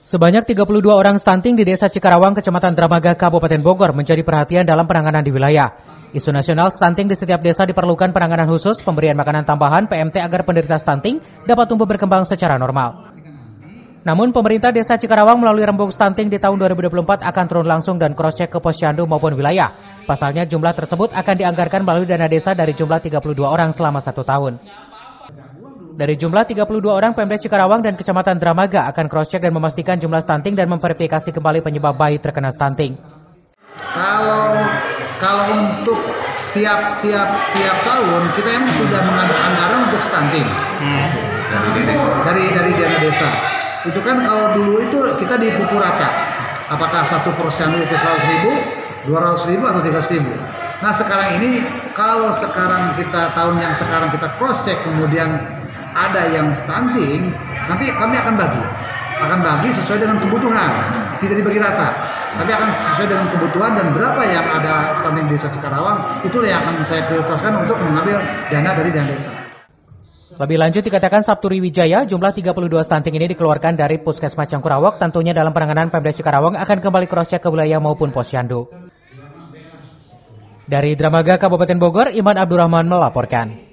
Sebanyak 32 orang stunting di Desa Cikarawang, Kecamatan Dramaga, Kabupaten Bogor menjadi perhatian dalam penanganan di wilayah. Isu nasional stunting di setiap desa diperlukan penanganan khusus, pemberian makanan tambahan PMT agar penderita stunting dapat tumbuh berkembang secara normal. Namun pemerintah Desa Cikarawang melalui rembuk stunting di tahun 2024 akan turun langsung dan cross-check ke posyandu maupun wilayah. Pasalnya jumlah tersebut akan dianggarkan melalui dana desa dari jumlah 32 orang selama 1 tahun. Dari jumlah 32 orang, Pemda Cikarawang dan Kecamatan Dramaga akan cross-check dan memastikan jumlah stunting dan memverifikasi kembali penyebab bayi terkena stunting. Kalau untuk tiap tahun kita emang sudah mengadakan anggaran untuk stunting dari dana desa. Itu kan kalau dulu itu kita dipukul rata. Apakah satu posyandu itu 100.000, 200.000 atau 300.000. Nah sekarang ini kalau tahun yang sekarang kita cross-check kemudian ada yang stunting, nanti kami akan bagi sesuai dengan kebutuhan, tidak dibagi rata, tapi akan sesuai dengan kebutuhan dan berapa yang ada stunting di Desa Cikarawang, itulah yang akan saya prioritaskan untuk mengambil dana dari dana desa. Lebih lanjut dikatakan Sabturi Wijaya, jumlah 32 stunting ini dikeluarkan dari Puskesmas Cangkurawak, tentunya dalam penanganan Pemda Cikarawang akan kembali cross-check ke wilayah maupun posyandu. Dari Dramaga, Kabupaten Bogor, Iman Abdurrahman melaporkan.